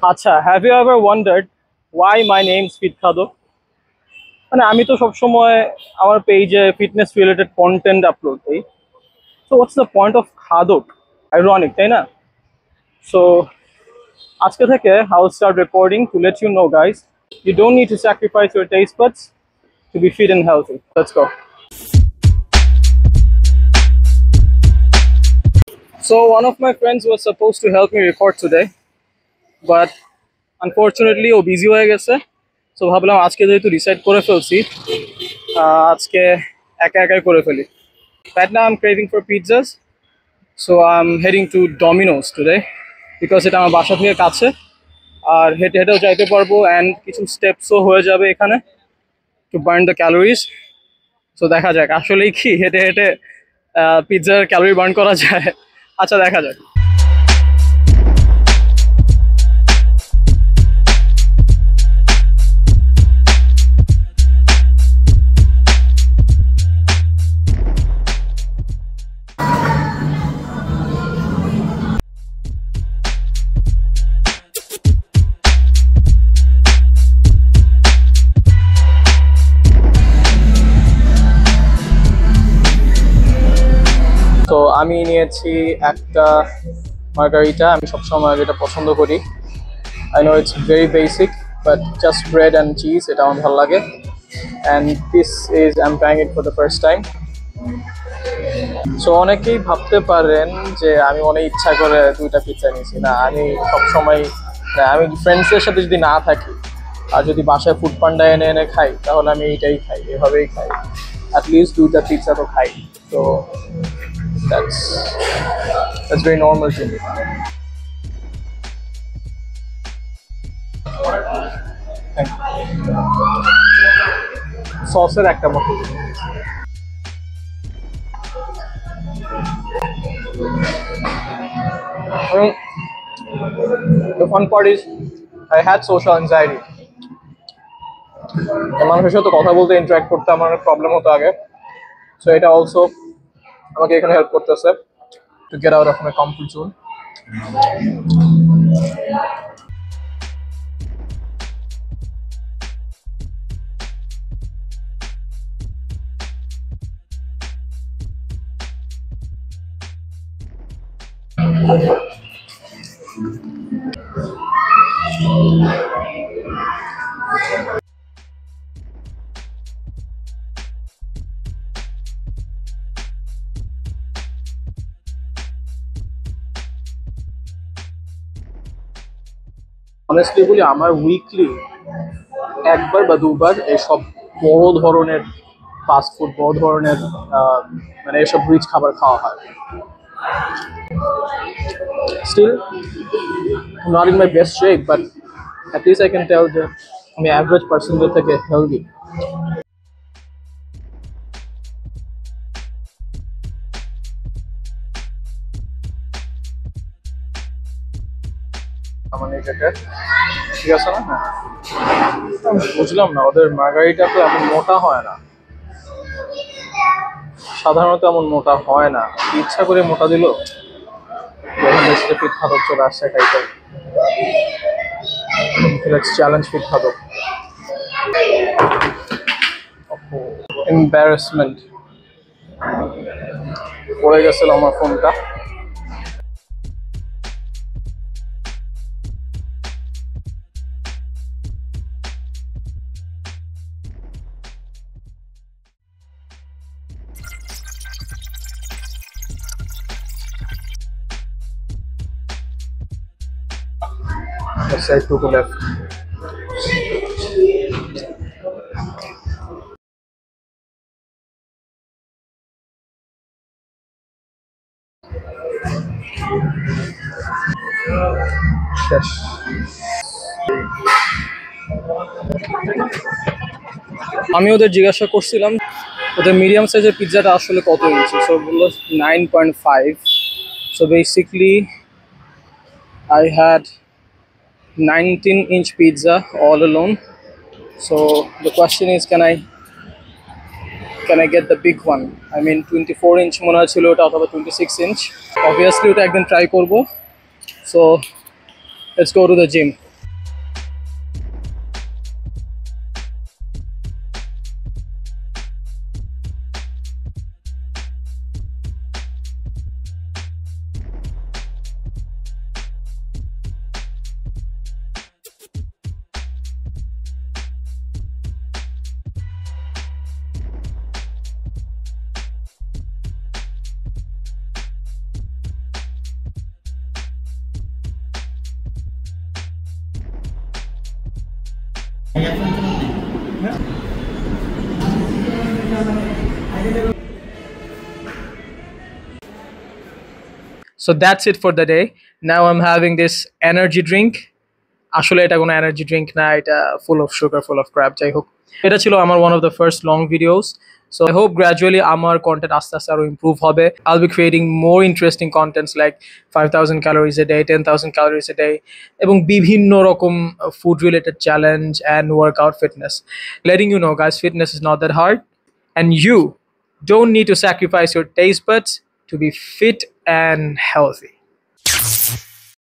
Acha, have you ever wondered why my name is Fit Khado? মানে আমি তো সব সময় আমার পেজে ফিটনেস রিলেটেড কন্টেন্ট আপলোড করি। So what's the point of খাদক? আইরনিক, তাই না? সো আজকে থেকে I will start recording to let you know, guys, you don't need to sacrifice your taste buds to be fit and healthy. Let's go. So one of my friends was supposed to help me record today, but unfortunately ও busy হয়ে গেছে। So ভাবলাম আজকে যেহেতু decide করে ফেলছি, আজকে একা একাই করে ফেলি। Right now I'm craving for pizzas, so I'm heading to Domino's today because এটা আমার বাসা থেকে কাছে, আর হেঁটে হেঁটেও যাইতে পারবো অ্যান্ড কিছু স্টেপসও হয়ে যাবে এখানে to burn the calories. So দেখা যাক আসলেই কি হেঁটে হেঁটে পিৎজার ক্যালোরি বার্ন করা যায়। আচ্ছা, দেখা যাক। তো আমি নিয়েছি একটা মার্গারিটা। আমি সবসময় মার্গারিটা পছন্দ করি। I know it's very basic, but just bread and cheese, এটা আমার ভালো লাগে। And this is I am trying it for the first time. So অনেকেই ভাবতে পারেন যে আমি অনেক ইচ্ছা করে দুইটা পিৎজা নিয়েছি। না, আমি সবসময় আমি ফ্রেন্ডসদের সাথে যদি না থাকি আর যদি বাসায় ফুড পান্ডা এনে এনে খাই, তাহলে আমি এইটাই খাই, এভাবেই খাই। অ্যাটলিস্ট দুইটা পিৎজা তো খাই। তো that's very normal to me. সসের একটা মতো। The fun part is I had social anxiety. মানুষের সাথে কথা বলতে, ইন্টারাক্ট করতে আমার প্রবলেম হতো আগে। সো এটা অলসো আমাকে এখানে হেল্প করতেছে to get out of my comfort zone. Honestly বলি, আমার উইকলি একবার বা দুবার এসব বড় ধরনের ফাস্টফুড, বড় ধরনের মানে এসব রিচ খাবার খাওয়া হয়। Still not in my best shape, but at least I can tell যে আমি অ্যাভারেজ পার্সনদের থেকে হেলদি। ঠিক আছে না? হ্যাঁ, বুঝলাম না, ওদের মার্গারিটা তো এমন মোটা হয় না, সাধারণত এমন মোটা হয় না। ইচ্ছা করে মোটা দিল, ফিট খাদক চলে আসছে টাইপের। Challenge fit খাদক। এম্বারাসমেন্ট, পড়ে গেছিল আমার ফোনটা। Side to the left. Yes. আমি ওদের জিজ্ঞাসা করছিলাম ওদের মিডিয়াম সাইজের পিৎজাটা আসলে কত ইঞ্চি। সো বললো 9.5. So basically I had 19-inch pizza all alone. So the question is, can I get the big one? I mean 24-inch মনে হচ্ছিল ওটা, অথবা 26-inch। Obviously ওটা একদিন ট্রাই করব। So let's go to the gym. So that's it for the day. Now I'm having this energy drink. আসলে এটা কোনো এনার্জি ড্রিঙ্ক না, এটা full of sugar, full of crap. যাই হোক, এটা ছিল আমার one of the first long videos. So I hope gradually আমার কন্টেন্ট আস্তে আস্তে আরও ইম্প্রুভ হবে। I'll be creating more interesting contents like 5,000 calories a day, 10,000 calories a day, এবং বিভিন্ন রকম food related challenge and workout fitness. Letting you know guys, fitness is not that hard and you don't need to sacrifice your taste buds to be fit and healthy.